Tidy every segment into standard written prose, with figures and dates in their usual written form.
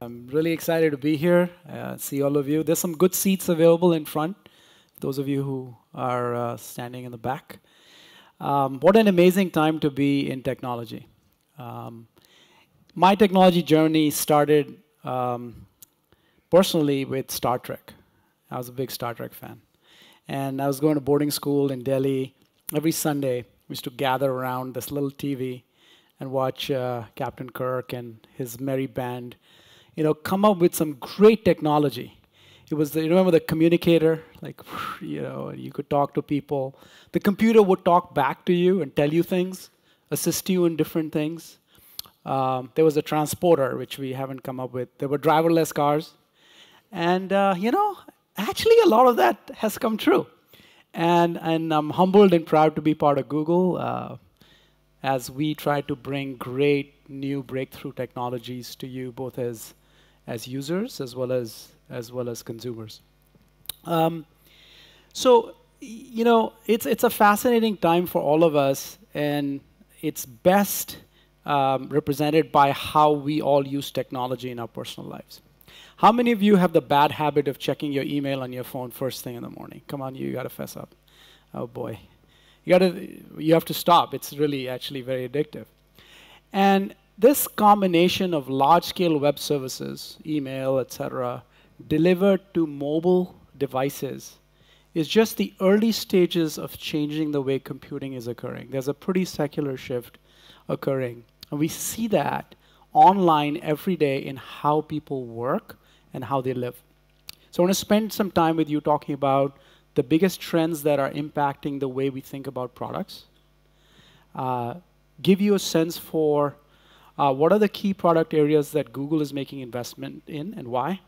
I'm really excited to be here, see all of you. There's some good seats available in front, those of you who are standing in the back. What an amazing time to be in technology. Um, my technology journey started personally with Star Trek. I was a big Star Trek fan. And I was going to boarding school in Delhi. Every Sunday, we used to gather around this little TV and watch Captain Kirk and his merry band, come up with some great technology. It was, you remember the communicator? Like, you could talk to people. The computer would talk back to you and tell you things, assist you in different things. There was a transporter, which we haven't come up with. There were driverless cars. And, actually a lot of that has come true. And I'm humbled and proud to be part of Google as we try to bring great new breakthrough technologies to you, both as users as well as consumers. So, it's a fascinating time for all of us, and it's best represented by how we all use technology in our personal lives. How many of you have the bad habit of checking your email on your phone first thing in the morning? Come on, you got to fess up. Oh boy, you have to stop. It's really actually very addictive. And this combination of large-scale web services, email, etc., delivered to mobile devices is just the early stages of changing the way computing is occurring. There's a pretty secular shift occurring. And we see that online every day in how people work and how they live. So I want to spend some time with you talking about the biggest trends that are impacting the way we think about products, give you a sense for what are the key product areas that Google is making investment in and why,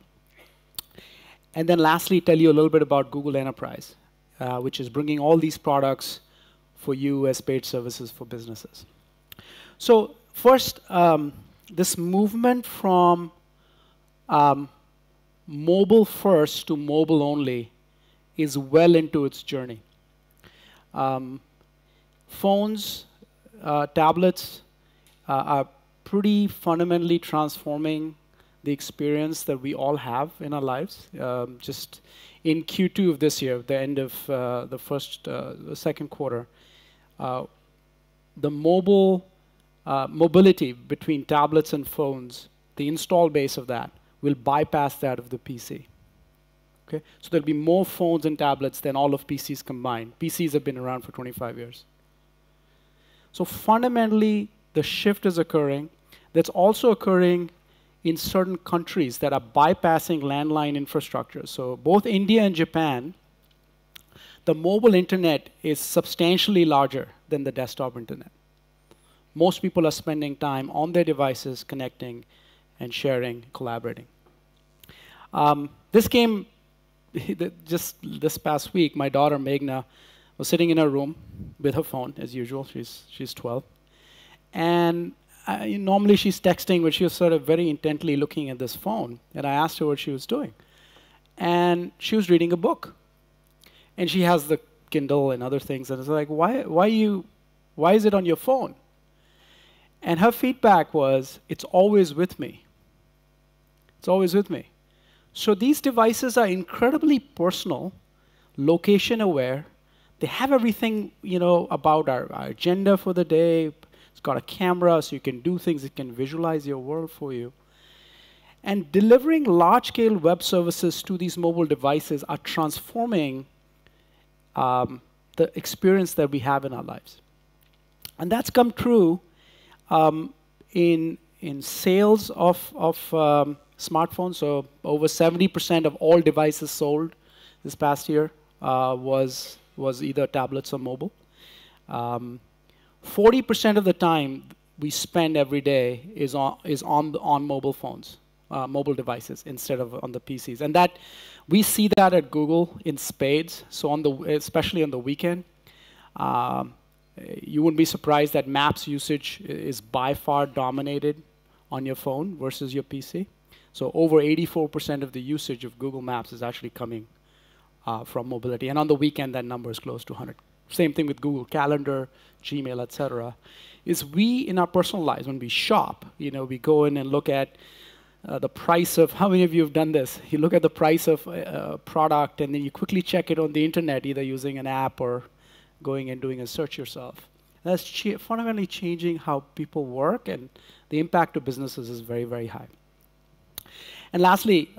and then lastly, tell you a little bit about Google Enterprise, which is bringing all these products for you as paid services for businesses. So first, this movement from mobile first to mobile only is well into its journey. Phones, tablets are pretty fundamentally transforming the experience that we all have in our lives. Just in Q2 of this year, the end of the second quarter, the mobility between tablets and phones, the install base of that, will bypass that of the PC. Okay? So there'll be more phones and tablets than all of PCs combined. PCs have been around for 25 years. So fundamentally, the shift is occurring. That's also occurring in certain countries that are bypassing landline infrastructure. So both India and Japan, the mobile internet is substantially larger than the desktop internet. Most people are spending time on their devices, connecting and sharing, collaborating. This came just this past week. My daughter, Meghna, was sitting in her room with her phone, as usual. She's 12. And normally she's texting, but she was sort of very intently looking at this phone. And I asked her what she was doing. And she was reading a book. And she has the Kindle and other things. And it's like, why is it on your phone? And her feedback was, it's always with me. It's always with me. So these devices are incredibly personal, location aware. They have everything, about our agenda for the day. It's got a camera, so you can do things. It can visualize your world for you. And delivering large-scale web services to these mobile devices are transforming the experience that we have in our lives. And that's come true in sales of smartphones. So over 70% of all devices sold this past year was either tablets or mobile. 40% of the time we spend every day is on mobile phones, mobile devices, instead of on the PCs. And that we see that at Google in spades. So especially on the weekend. You wouldn't be surprised that Maps usage is by far dominated on your phone versus your PC. So over 84% of the usage of Google Maps is actually coming from mobility. And on the weekend, that number is close to 100. Same thing with Google Calendar, Gmail, etc. Is we, in our personal lives, when we shop, we go in and look at the price of, how many of you have done this? You look at the price of a product, and then you quickly check it on the internet, either using an app or going and doing a search yourself. That's fundamentally changing how people work, and the impact to businesses is very, very high. And lastly,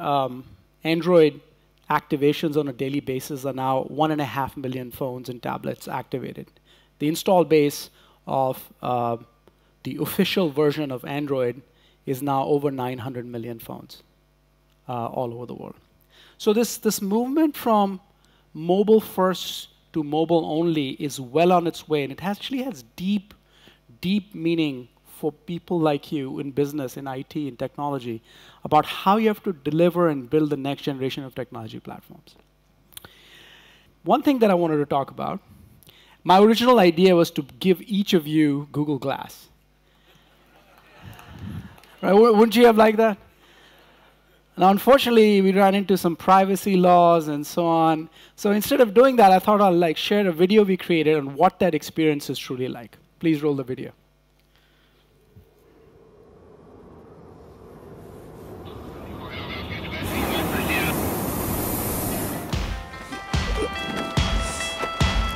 Android activations on a daily basis are now 1.5 million phones and tablets activated. The install base of the official version of Android is now over 900 million phones all over the world. So this movement from mobile first to mobile only is well on its way, and it actually has deep, deep meaning for people like you in business, in IT, in technology, about how you have to deliver and build the next generation of technology platforms. One thing that I wanted to talk about, my original idea was to give each of you Google Glass. Right? Wouldn't you have liked that? Now, unfortunately, we ran into some privacy laws and so on. So instead of doing that, I thought I'll share a video we created on what that experience is truly like. Please roll the video.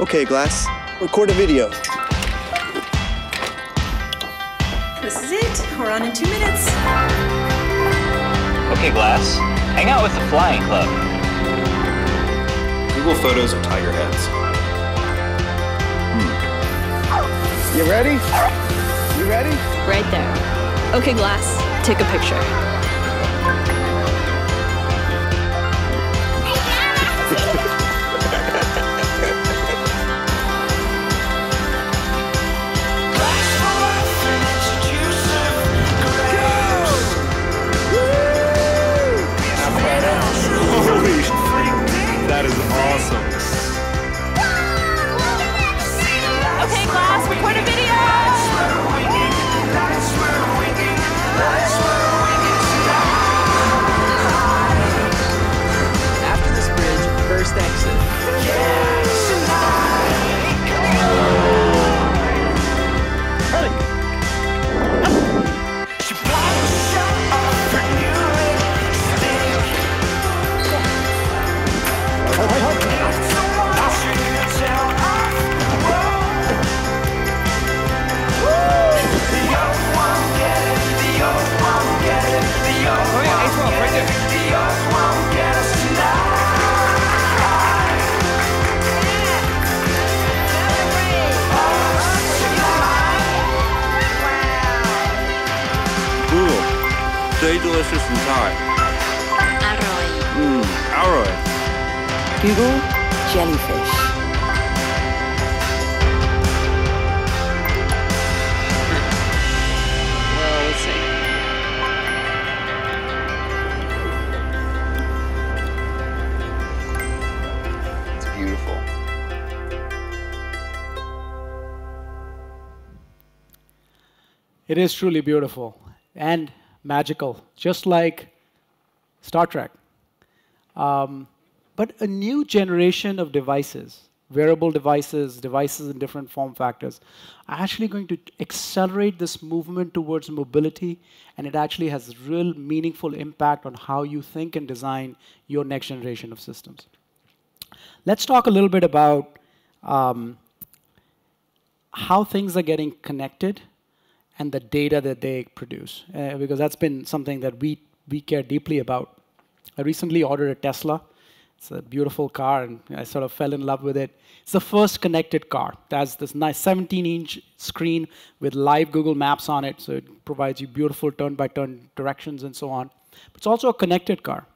Okay, Glass, record a video. This is it. We're on in 2 minutes. Okay, Glass, hang out with the Flying Club. Google photos of tiger heads. You ready? You ready? Right there. Okay, Glass, take a picture. That is awesome. Okay, Glass, record a video! After this bridge, first exit. Stay delicious and Thai. Aroy. Google jellyfish. Well, let's see. It's beautiful. It is truly beautiful and magical, just like Star Trek. But a new generation of devices, wearable devices, devices in different form factors, are actually going to accelerate this movement towards mobility, and it actually has real meaningful impact on how you think and design your next generation of systems. Let's talk a little bit about how things are getting connected and the data that they produce, because that's been something that we care deeply about. I recently ordered a Tesla. It's a beautiful car, and I sort of fell in love with it. It's the first connected car. It has this nice 17-inch screen with live Google Maps on it, so it provides you beautiful turn-by-turn directions and so on. But it's also a connected car.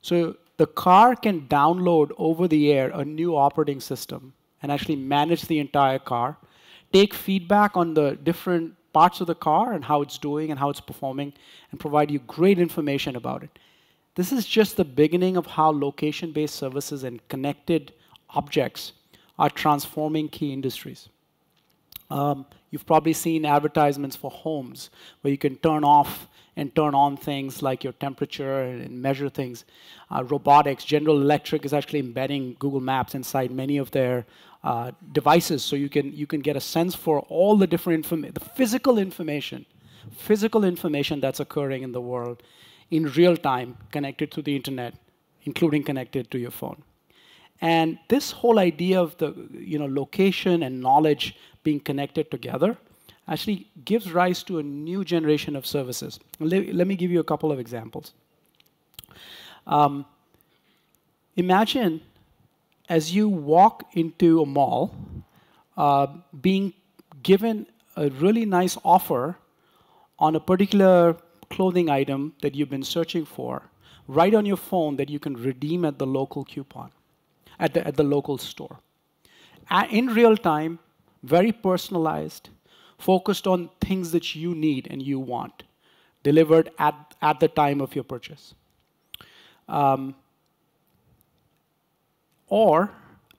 So the car can download over the air a new operating system and actually manage the entire car, take feedback on the different parts of the car and how it's doing and how it's performing, and provide you great information about it. This is just the beginning of how location-based services and connected objects are transforming key industries. You've probably seen advertisements for homes where you can turn off and turn on things like your temperature and measure things. Robotics, General Electric is actually embedding Google Maps inside many of their devices, so you can get a sense for all the different physical information that's occurring in the world in real time, connected to the internet, including connected to your phone. And this whole idea of the location and knowledge being connected together actually gives rise to a new generation of services. Let me give you a couple of examples. Imagine as you walk into a mall, being given a really nice offer on a particular clothing item that you've been searching for, right on your phone that you can redeem at the local coupon, at the local store. In real time, very personalized, focused on things that you need and you want, delivered at the time of your purchase. Or,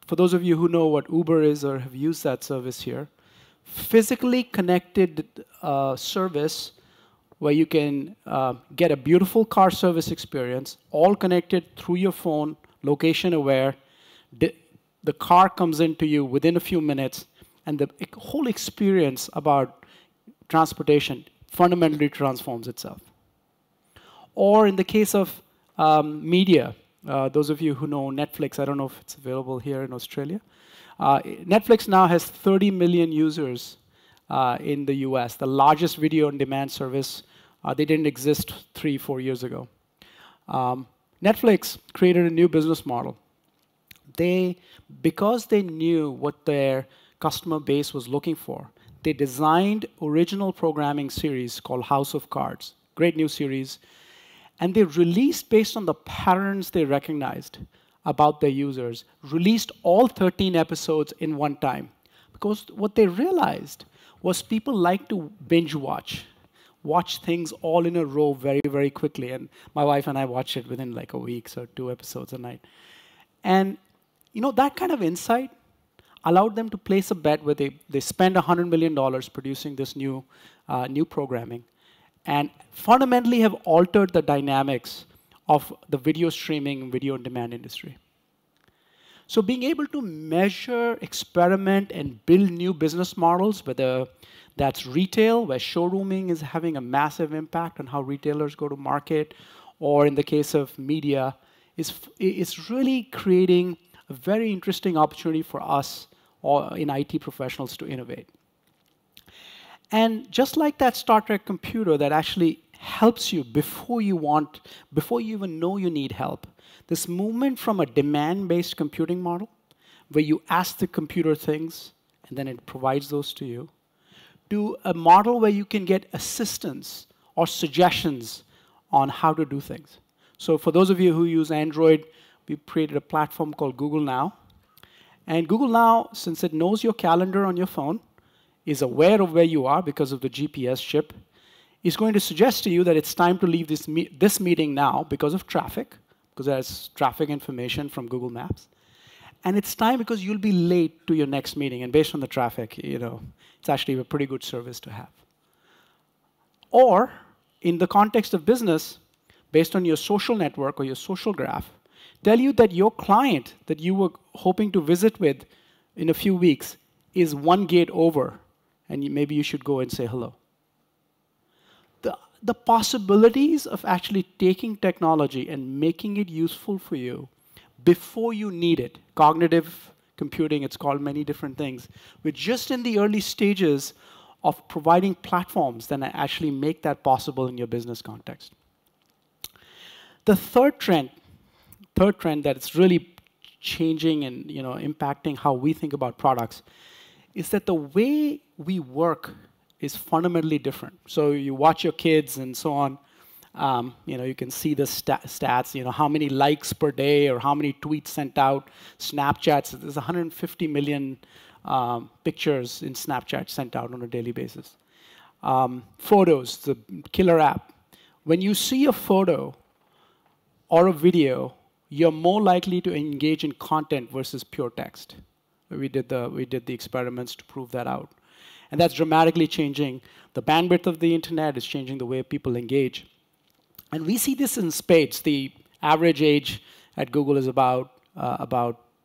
for those of you who know what Uber is or have used that service here, physically connected service where you can get a beautiful car service experience, all connected through your phone, location aware. The car comes into you within a few minutes, and the whole experience about transportation fundamentally transforms itself. Or in the case of media, those of you who know Netflix, I don't know if it's available here in Australia. Netflix now has 30 million users in the US, the largest video on demand service. They didn't exist 3-4 years ago. Netflix created a new business model. Because they knew what their customer base was looking for, they designed original programming series called House of Cards. Great new series. And they released, based on the patterns they recognized about their users, released all 13 episodes in one time. Because what they realized was people like to binge watch things all in a row very, very quickly. And my wife and I watched it within like a week, so 2 episodes a night. And that kind of insight allowed them to place a bet where they spend $100 million producing this new programming, and fundamentally have altered the dynamics of the video streaming, video on demand industry. So being able to measure, experiment, and build new business models, whether that's retail, where showrooming is having a massive impact on how retailers go to market, or in the case of media, is really creating a very interesting opportunity for us or in IT professionals to innovate. And just like that Star Trek computer that actually helps you before you even know you need help, this movement from a demand-based computing model, where you ask the computer things and then it provides those to you, to a model where you can get assistance or suggestions on how to do things. So for those of you who use Android, we've created a platform called Google Now. And Google Now, since it knows your calendar on your phone, is aware of where you are because of the GPS chip, is going to suggest to you that it's time to leave this meeting now because of traffic, because there's traffic information from Google Maps. And it's time because you'll be late to your next meeting. And based on the traffic, it's actually a pretty good service to have. Or, in the context of business, based on your social network or your social graph, tell you that your client that you were hoping to visit with in a few weeks is one gate over, and maybe you should go and say hello. The possibilities of actually taking technology and making it useful for you before you need it, cognitive computing, it's called many different things, we're just in the early stages of providing platforms that actually make that possible in your business context. The third trend that is really changing and impacting how we think about products is that the way we work is fundamentally different. So you watch your kids and so on. You can see the stats. How many likes per day or how many tweets sent out. Snapchats. There's 150 million pictures in Snapchat sent out on a daily basis. Photos, the killer app. When you see a photo or a video, you're more likely to engage in content versus pure text. We did the experiments to prove that out. And that's dramatically changing the bandwidth of the internet. It's changing the way people engage. And we see this in spades. The average age at Google is about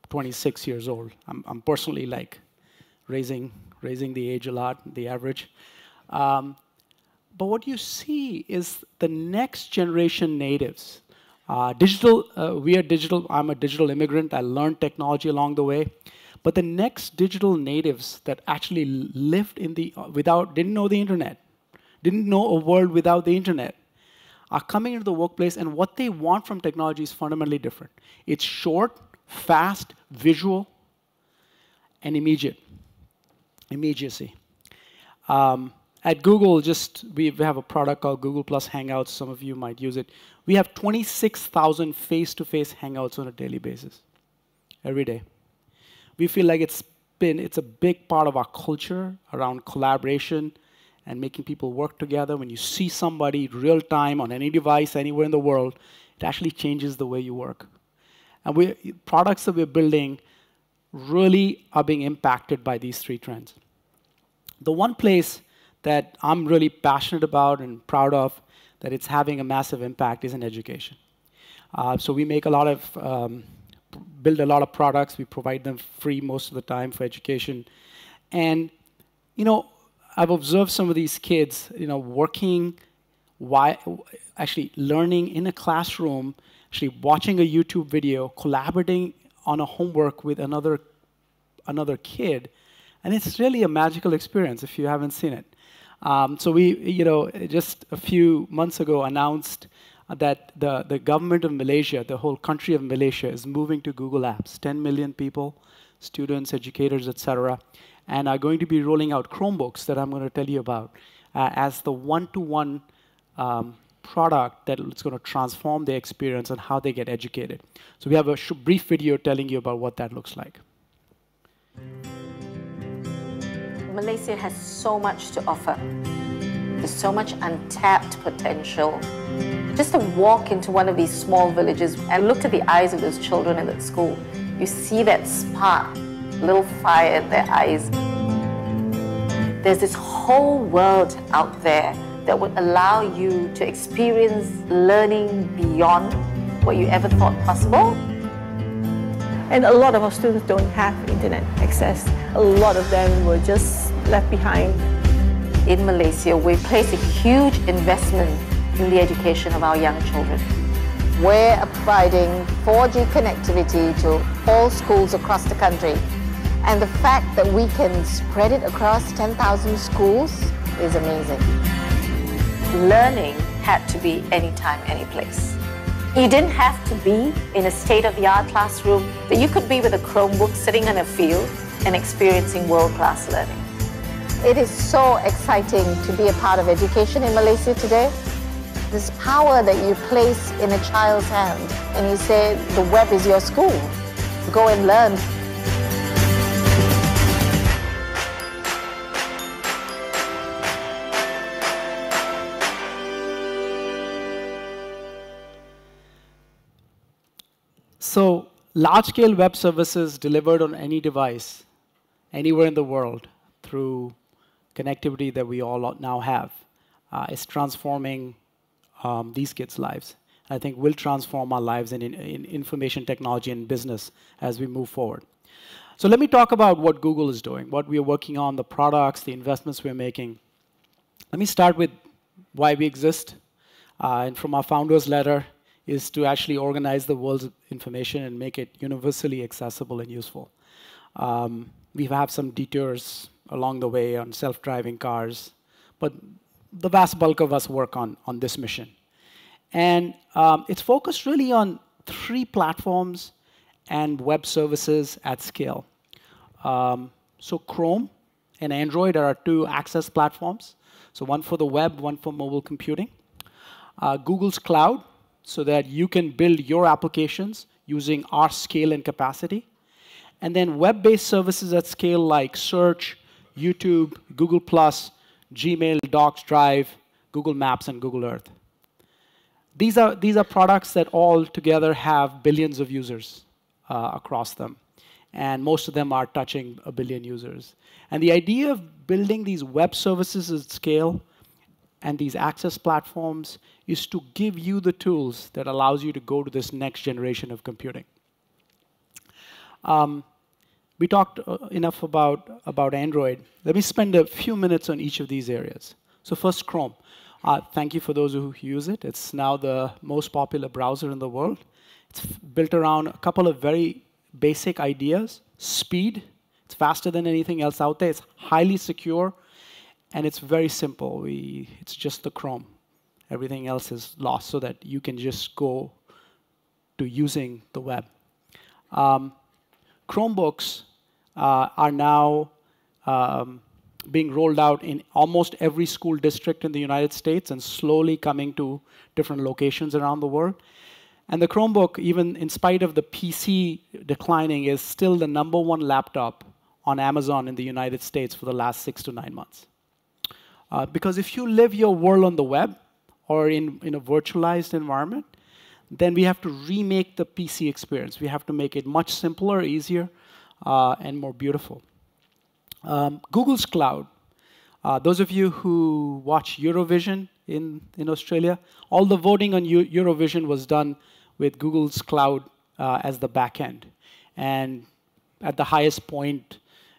26 years old. I'm personally raising the age a lot, the average. But what you see is the next generation natives. We are digital. I'm a digital immigrant. I learned technology along the way. But the next digital natives that actually lived in didn't know the internet, didn't know a world without the internet, are coming into the workplace, and what they want from technology is fundamentally different. It's short, fast, visual, and immediacy. At Google, we have a product called Google Plus Hangouts. Some of you might use it. We have 26,000 face-to-face Hangouts on a daily basis, every day. We feel like it's a big part of our culture around collaboration and making people work together. When you see somebody real time on any device anywhere in the world, it actually changes the way you work. And products that we're building really are being impacted by these three trends. The one place that I'm really passionate about and proud of that it's having a massive impact is in education. So we make build a lot of products. We provide them free most of the time for education. And, I've observed some of these kids, actually learning in a classroom, actually watching a YouTube video, collaborating on a homework with another kid. And it's really a magical experience if you haven't seen it. So we, just a few months ago announced that the government of Malaysia, the whole country of Malaysia, is moving to Google Apps. 10 million people, students, educators, etc., and are going to be rolling out Chromebooks that I'm going to tell you about as the one-to-one product that is going to transform their experience and how they get educated. So we have a brief video telling you about what that looks like. Malaysia has so much to offer. There's so much untapped potential. Just to walk into one of these small villages and look to the eyes of those children in that school, you see that spark, little fire in their eyes. There's this whole world out there that would allow you to experience learning beyond what you ever thought possible. And a lot of our students don't have internet access. A lot of them were just left behind. In Malaysia, we place a huge investment in the education of our young children. We're providing 4G connectivity to all schools across the country. And the fact that we can spread it across 10,000 schools is amazing. Learning had to be anytime, any place. You didn't have to be in a state-of-the-art classroom, but you could be with a Chromebook sitting in a field and experiencing world-class learning. It is so exciting to be a part of education in Malaysia today. This power that you place in a child's hand and you say, the web is your school. Go and learn. So large-scale web services delivered on any device, anywhere in the world, through connectivity that we all now have, is transforming these kids' lives. I think will transform our lives in information technology and business as we move forward. So let me talk about what Google is doing, what we are working on, the products, the investments we're making. Let me start with why we exist. And from our founder's letter, is to actually organize the world's information and make it universally accessible and useful. We have some detours along the way on self-driving cars, but the vast bulk of us work on this mission. And it's focused really on 3 platforms and web services at scale. So Chrome and Android are our 2 access platforms. So one for the web, one for mobile computing. Google's Cloud, so that you can build your applications using our scale and capacity. And then web-based services at scale like Search, YouTube, Google+, Gmail, Docs, Drive, Google Maps, and Google Earth. These are products that all together have billions of users across them. And most of them are touching 1 billion users. And the idea of building these web services at scale and these access platforms is to give you the tools that allows you to go to this next generation of computing. We talked enough about Android. Let me spend a few minutes on each of these areas. So first, Chrome. Thank you for those who use it. It's now the most popular browser in the world. It's built around a couple of very basic ideas. Speed. It's faster than anything else out there. It's highly secure. And it's very simple. It's just the Chrome. Everything else is lost so that you can just go to using the web. Chromebooks are now being rolled out in almost every school district in the United States and slowly coming to different locations around the world. And the Chromebook, even in spite of the PC declining, is still the #1 laptop on Amazon in the United States for the last 6 to 9 months. Because if you live your world on the web or in a virtualized environment, then we have to remake the PC experience. We have to make it much simpler, easier, and more beautiful. Google's cloud. Those of you who watch Eurovision in Australia, all the voting on Eurovision was done with Google's cloud as the back end. And at the highest point,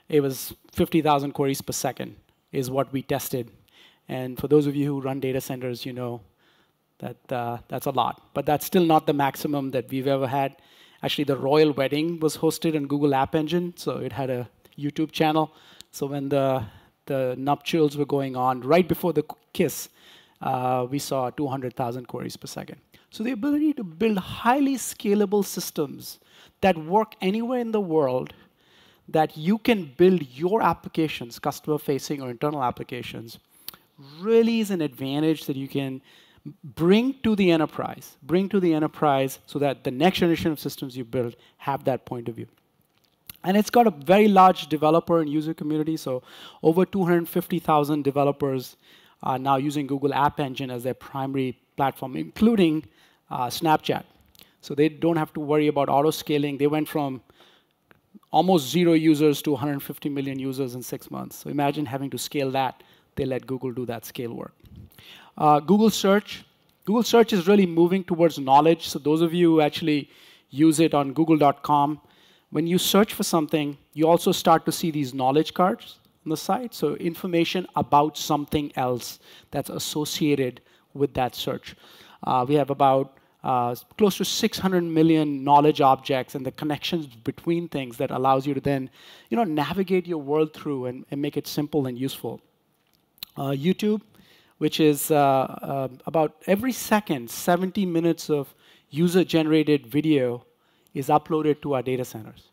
it was 50,000 queries per second is what we tested. And for those of you who run data centers, you know that that's a lot. But that's still not the maximum that we've ever had. Actually, the royal wedding was hosted on Google App Engine, so it had a YouTube channel. So when the nuptials were going on, right before the kiss, we saw 200,000 queries per second. So the ability to build highly scalable systems that work anywhere in the world, that you can build your applications, customer-facing or internal applications, really is an advantage that you can bring to the enterprise so that the next generation of systems you build have that point of view. And it's got a very large developer and user community, so over 250,000 developers are now using Google App Engine as their primary platform, including Snapchat. So they don't have to worry about auto-scaling. They went from almost 0 users to 150 million users in 6 months. So imagine having to scale that. They let Google do that scale work. Google Search. Google Search is really moving towards knowledge. So those of you who actually use it on google.com, when you search for something, you also start to see these knowledge cards on the side. So information about something else that's associated with that search. We have about close to 600 million knowledge objects and the connections between things that allows you to then navigate your world through and make it simple and useful. YouTube, which is about every second, 70 minutes of user-generated video is uploaded to our data centers.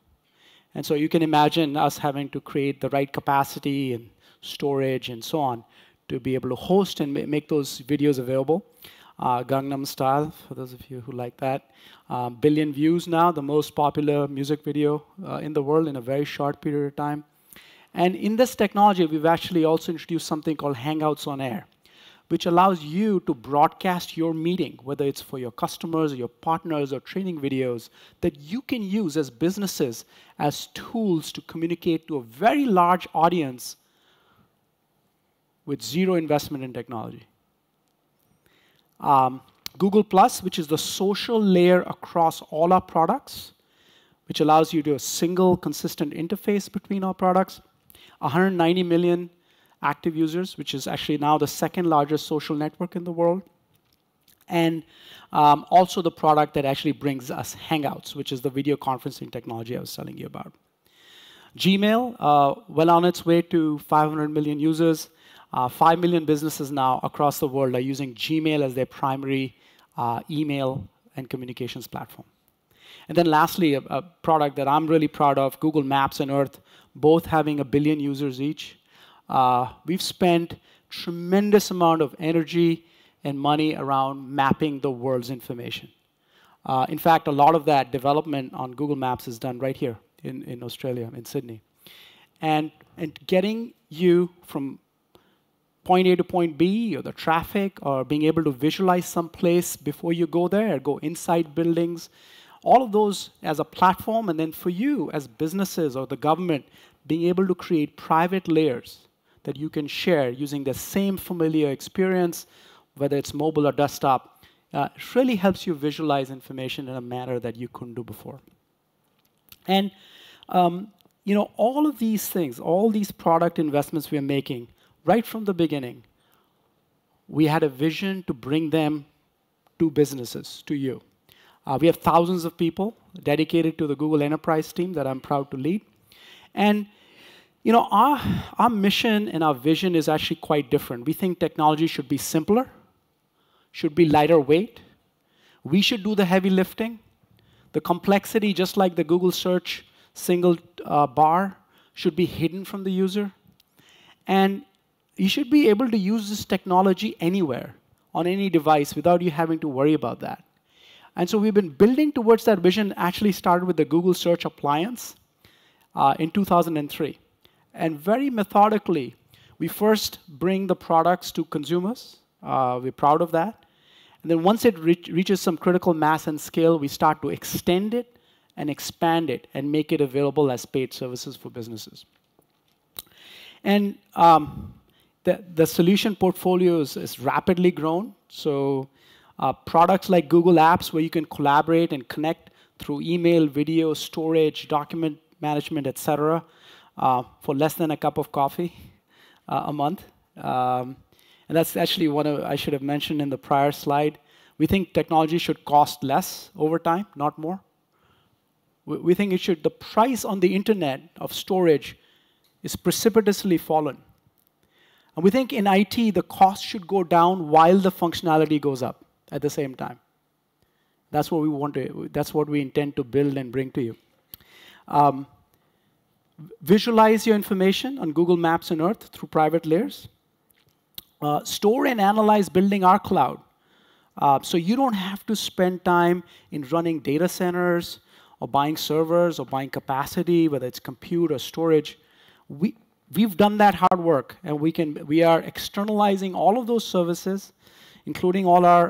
And so you can imagine us having to create the right capacity and storage and so on to be able to host and make those videos available. Gangnam Style, for those of you who like that. Billion views now, the most popular music video in the world in a very short period of time. And in this technology, we've actually also introduced something called Hangouts on Air, which allows you to broadcast your meeting, whether it's for your customers or your partners or training videos, that you can use as businesses as tools to communicate to a very large audience with 0 investment in technology. Google+, which is the social layer across all our products, which allows you to have a single consistent interface between our products. 190 million active users, which is actually now the 2nd largest social network in the world. And also the product that actually brings us Hangouts, which is the video conferencing technology I was telling you about. Gmail, well on its way to 500 million users. 5 million businesses now across the world are using Gmail as their primary email and communications platform. And then lastly, a product that I'm really proud of, Google Maps and Earth, both having 1 billion users each. We've spent tremendous amount of energy and money around mapping the world's information. In fact, a lot of that development on Google Maps is done right here in Australia, in Sydney. And getting you from point A to point B, or the traffic, or being able to visualize some place before you go there, go inside buildings, all of those as a platform, and then for you as businesses or the government, being able to create private layers that you can share using the same familiar experience, whether it's mobile or desktop, it really helps you visualize information in a manner that you couldn't do before. And all of these things, all these product investments we are making, right from the beginning, we had a vision to bring them to businesses, to you. We have thousands of people dedicated to the Google Enterprise team that I'm proud to lead. And you know, our mission and our vision is actually quite different. We think technology should be simpler, should be lighter weight. We should do the heavy lifting. The complexity, just like the Google search single bar, should be hidden from the user. And you should be able to use this technology anywhere, on any device, without you having to worry about that. And so we've been building towards that vision, actually started with the Google Search Appliance in 2003. And very methodically, we first bring the products to consumers. We're proud of that. And then once it reaches some critical mass and scale, we start to extend it and expand it and make it available as paid services for businesses. And the solution portfolio is rapidly grown. So products like Google Apps, where you can collaborate and connect through email, video, storage, document management, et cetera, for less than a cup of coffee a month. And that's actually what I should have mentioned in the prior slide. We think technology should cost less over time, not more. We think the price on the internet of storage is precipitously fallen. And we think in IT, the cost should go down while the functionality goes up at the same time. That's what we want to, that's what we intend to build and bring to you. Visualize your information on Google Maps and Earth through private layers. Store and analyze building our cloud. So you don't have to spend time in running data centers or buying servers or buying capacity, whether it's compute or storage. We've done that hard work, and we are externalizing all of those services, including all our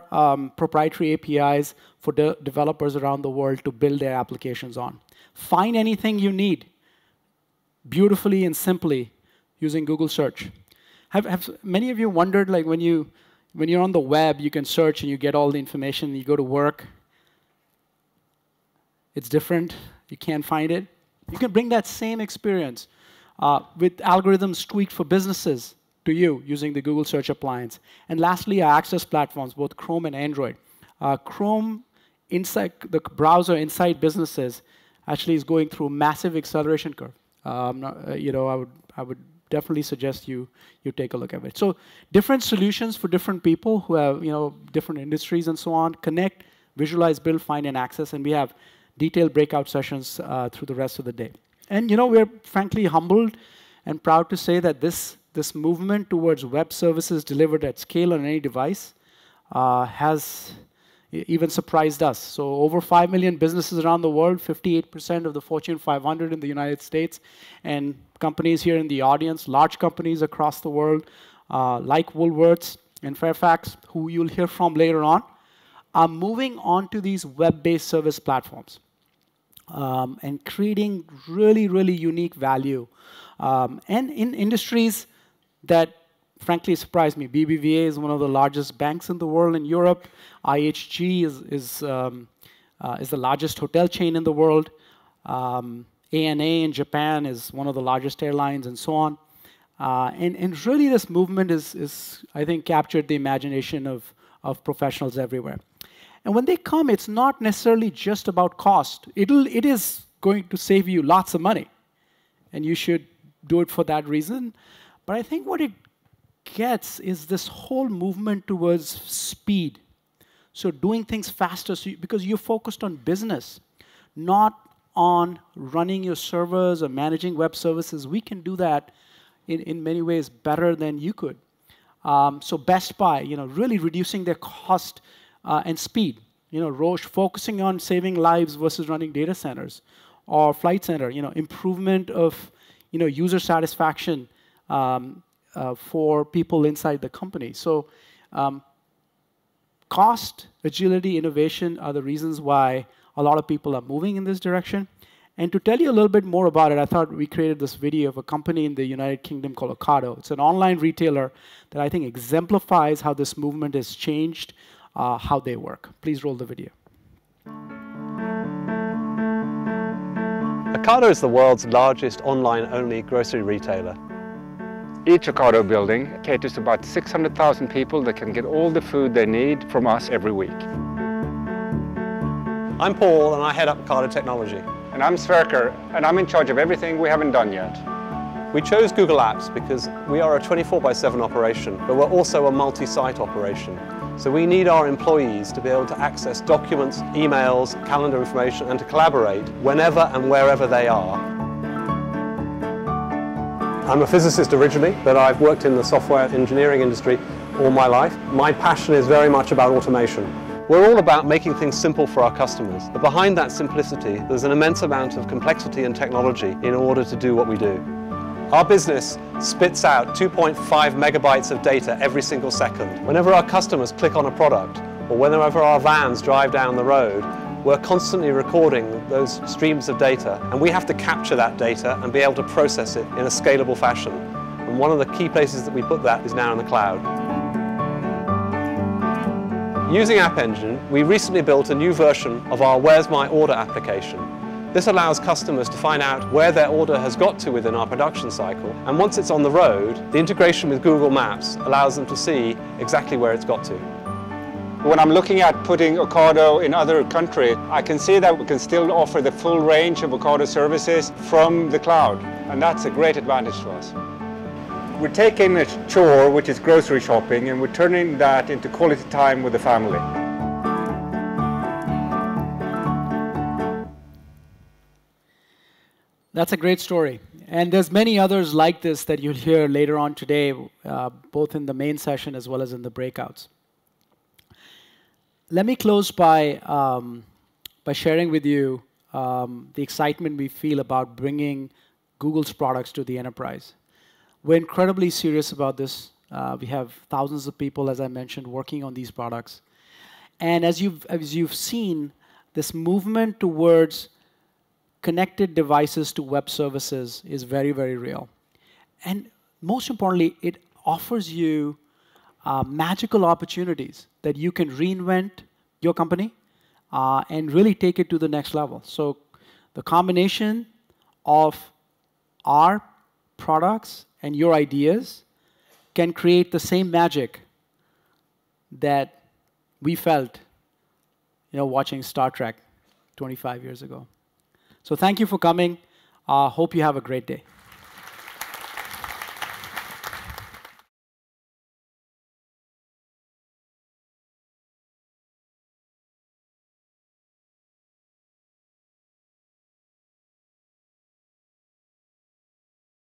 proprietary APIs for developers around the world to build their applications on. Find anything you need beautifully and simply using Google Search. Have many of you wondered, like when you're on the web, you can search and you get all the information, you go to work, it's different, you can't find it. You can bring that same experience with algorithms tweaked for businesses to you using the Google Search Appliance. And lastly, our access platforms, both Chrome and Android. Chrome, inside the browser inside businesses, actually is going through a massive acceleration curve. I would definitely suggest you take a look at it. So different solutions for different people who have different industries and so on. Connect, visualize, build, find, and access. And we have detailed breakout sessions through the rest of the day. And we're frankly humbled and proud to say that this movement towards web services delivered at scale on any device has even surprised us. So over 5 million businesses around the world, 58% of the Fortune 500 in the United States, and companies here in the audience, large companies across the world, like Woolworths and Fairfax, who you'll hear from later on, are moving on to these web-based service platforms and creating really, really unique value. And in industries that frankly surprised me. BBVA is one of the largest banks in the world in Europe. IHG is the largest hotel chain in the world. ANA in Japan is one of the largest airlines, and so on. And really, this movement is I think, captured the imagination of professionals everywhere. And when they come, it's not necessarily just about cost. It is going to save you lots of money, and you should do it for that reason. But I think what it gets is this whole movement towards speed. So doing things faster, because you're focused on business, not on running your servers or managing web services. We can do that in many ways better than you could. So Best Buy, really reducing their cost and speed. Roche focusing on saving lives versus running data centers. Or Flight Center, improvement of user satisfaction for people inside the company. So cost, agility, innovation are the reasons why a lot of people are moving in this direction. And to tell you a little bit more about it, I thought we created this video of a company in the United Kingdom called Ocado. It's an online retailer that I think exemplifies how this movement has changed how they work. Please roll the video. Ocado is the world's largest online-only grocery retailer. Each Ocado building caters to about 600,000 people that can get all the food they need from us every week. I'm Paul and I head up Ocado Technology. And I'm Sverker, and I'm in charge of everything we haven't done yet. We chose Google Apps because we are a 24/7 operation, but we're also a multi-site operation. So we need our employees to be able to access documents, emails, calendar information, and to collaborate whenever and wherever they are. I'm a physicist originally, but I've worked in the software engineering industry all my life. My passion is very much about automation. We're all about making things simple for our customers, but behind that simplicity, there's an immense amount of complexity and technology in order to do what we do. Our business spits out 2.5 megabytes of data every single second. Whenever our customers click on a product, or whenever our vans drive down the road, we're constantly recording those streams of data, and we have to capture that data and be able to process it in a scalable fashion. And one of the key places that we put that is now in the cloud. Using App Engine, we recently built a new version of our Where's My Order application. This allows customers to find out where their order has got to within our production cycle, and once it's on the road, the integration with Google Maps allows them to see exactly where it's got to. When I'm looking at putting Ocado in other countries, I can see that we can still offer the full range of Ocado services from the cloud, and that's a great advantage to us. We're taking a chore, which is grocery shopping, and we're turning that into quality time with the family. That's a great story. And there's many others like this that you'll hear later on today, both in the main session as well as in the breakouts. Let me close by sharing with you the excitement we feel about bringing Google's products to the enterprise. We're incredibly serious about this. We have thousands of people, as I mentioned, working on these products. And as you've seen, this movement towards connected devices to web services is very, very real. And most importantly, it offers you magical opportunities that you can reinvent your company and really take it to the next level. So the combination of our products and your ideas can create the same magic that we felt, watching Star Trek 25 years ago. So thank you for coming. Hope you have a great day.